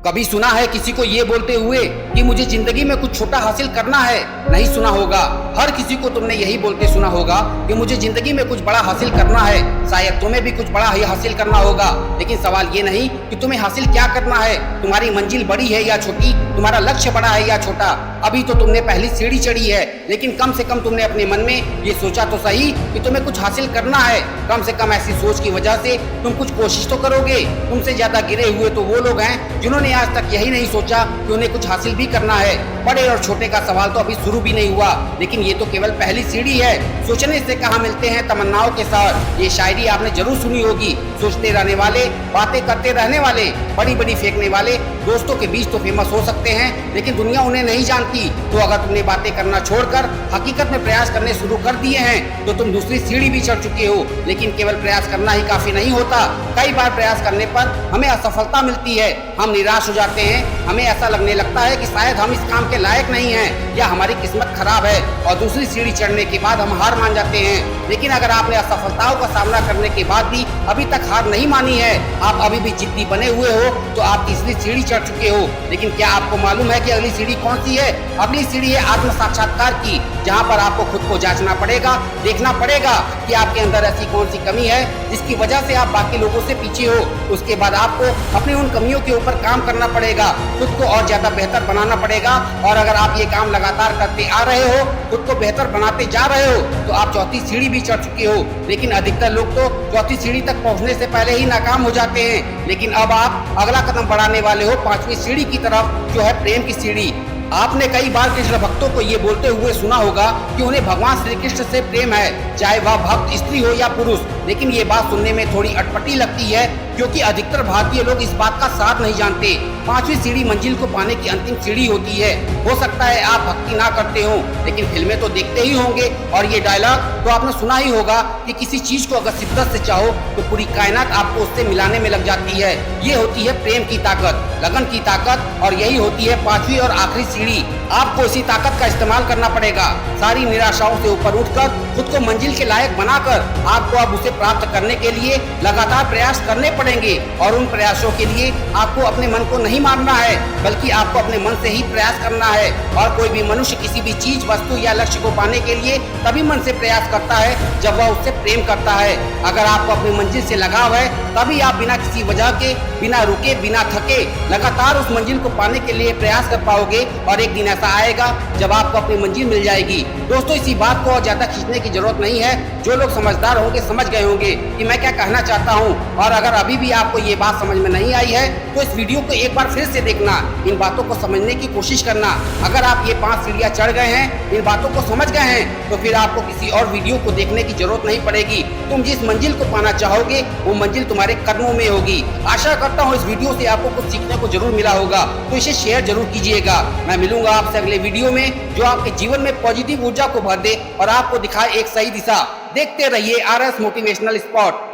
कभी सुना है किसी को ये बोलते हुए कि मुझे जिंदगी में कुछ छोटा हासिल करना है? नहीं सुना होगा। हर किसी को तुमने यही बोलते सुना होगा कि मुझे जिंदगी में कुछ बड़ा हासिल करना है। शायद तुम्हें भी कुछ बड़ा ही हासिल करना होगा, लेकिन सवाल ये नहीं कि तुम्हें हासिल क्या करना है। तुम्हारी मंजिल बड़ी है या छोटी, तुम्हारा लक्ष्य बड़ा है या छोटा, अभी तो तुमने पहली सीढ़ी चढ़ी है, लेकिन कम से कम तुमने अपने मन में ये सोचा तो सही कि तुम्हें कुछ हासिल करना है। कम से कम ऐसी सोच की वजह से तुम कुछ कोशिश तो करोगे। तुमसे ज्यादा गिरे हुए तो वो लोग हैं जिन्होंने आज तक यही नहीं सोचा कि उन्हें कुछ हासिल भी करना है। बड़े और छोटे का सवाल तो अभी शुरू भी नहीं हुआ, लेकिन ये तो केवल पहली सीढ़ी है। सोचने से कहाँ मिलते हैं तमन्नाओं के साथ, ये शायरी आपने जरूर सुनी होगी। सोचते रहने वाले, बातें करते रहने वाले, बड़ी बड़ी फेंकने वाले दोस्तों के बीच तो फेमस हो सकते हैं, लेकिन दुनिया उन्हें नहीं जानती। तो अगर तुमने बातें करना छोड़कर हकीकत में प्रयास करने शुरू कर दिए हैं तो तुम दूसरी सीढ़ी भी चढ़ चुके हो। लेकिन केवल प्रयास करना ही काफी नहीं होता। कई बार प्रयास करने पर हमें असफलता मिलती है, हम निराश हो जाते हैं, हमें ऐसा लगने लगता है कि शायद हम इस काम के लायक नहीं हैं या हमारी किस्मत खराब है, और दूसरी सीढ़ी चढ़ने के बाद हम हार मान जाते हैं। लेकिन अगर आपने असफलताओं का सामना करने के बाद भी अभी तक हार नहीं मानी है, आप अभी भी जिद्दी बने हुए हो, तो आप तीसरी सीढ़ी चढ़ चुके हो। लेकिन क्या आपको मालूम है कि अगली सीढ़ी कौन सी है? अगली सीढ़ी है आत्म साक्षात्कार की, जहाँ पर आपको खुद को जांचना पड़ेगा, देखना पड़ेगा कि आपके अंदर ऐसी कौन सी कमी है जिसकी वजह से आप बाकी लोगों से पीछे हो। उसके बाद आपको अपनी उन कमियों के ऊपर काम करना पड़ेगा, खुद को और ज्यादा बेहतर बनाना पड़ेगा। और अगर आप ये काम लगातार करते आ रहे हो, खुद को बेहतर बनाते जा रहे हो, तो आप चौथी सीढ़ी भी चढ़ चुके हो। लेकिन अधिकतर लोग तो चौथी सीढ़ी तक पहुंचने से पहले ही नाकाम हो जाते हैं। लेकिन अब आप अगला कदम बढ़ाने वाले हो पांचवी सीढ़ी की तरफ, जो है प्रेम की सीढ़ी। आपने कई बार कृष्ण भक्तों को ये बोलते हुए सुना होगा कि उन्हें भगवान श्री कृष्ण से प्रेम है, चाहे वह भक्त स्त्री हो या पुरुष। लेकिन ये बात सुनने में थोड़ी अटपटी लगती है, क्योंकि अधिकतर भारतीय लोग इस बात का साथ नहीं जानते। पांचवी सीढ़ी मंजिल को पाने की अंतिम सीढ़ी होती है। हो सकता है आप भक्ति ना करते हो, लेकिन फिल्में तो देखते ही होंगे, और ये डायलॉग तो आपने सुना ही होगा कि किसी चीज को अगर शिद्दत से चाहो तो पूरी कायनात आपको उससे मिलाने में लग जाती है। ये होती है प्रेम की ताकत, लगन की ताकत, और यही होती है पांचवी और आखिरी सीढ़ी। आपको इसी ताकत का इस्तेमाल करना पड़ेगा। सारी निराशाओं से ऊपर उठकर खुद को मंजिल के लायक बनाकर आपको अब उसे प्राप्त करने के लिए लगातार प्रयास करने पड़ेंगे। और उन प्रयासों के लिए आपको अपने मन को नहीं मारना है, बल्कि आपको अपने मन से ही प्रयास करना है। और कोई भी मनुष्य किसी भी चीज, वस्तु या लक्ष्य को पाने के लिए तभी मन से प्रयास करता है जब वह उससे प्रेम करता है। अगर आपको अपनी मंजिल से लगाव है, तभी आप बिना किसी वजह के, बिना रुके, बिना थके लगातार उस मंजिल को पाने के लिए प्रयास कर पाओगे। और एक दिन ऐसा आएगा जब आपको अपनी मंजिल मिल जाएगी। दोस्तों, इसी बात को और ज्यादा खींचने की जरूरत नहीं है। जो लोग समझदार होंगे समझ गए होंगे कि मैं क्या कहना चाहता हूँ। और अगर अभी भी आपको ये बात समझ में नहीं आई है तो इस वीडियो को एक बार फिर से देखना, इन बातों को समझने की कोशिश करना। अगर आप ये 5 सीढ़ियाँ चढ़ गए हैं, इन बातों को समझ गए हैं, तो फिर आपको किसी और वीडियो को देखने की जरूरत नहीं पड़ेगी। तुम जिस मंजिल को पाना चाहोगे वो मंजिल तुम्हारे कदमों में होगी। आशा करता हूँ इस वीडियो से आपको कुछ सीखने को जरूर मिला होगा, तो इसे शेयर जरूर कीजिएगा। मैं मिलूंगा आपसे अगले वीडियो में, जो आपके जीवन में पॉजिटिव ऊर्जा को भर दे और आपको दिखाए एक सही दिशा। देखते रहिए RS मोटिवेशनल स्पॉट।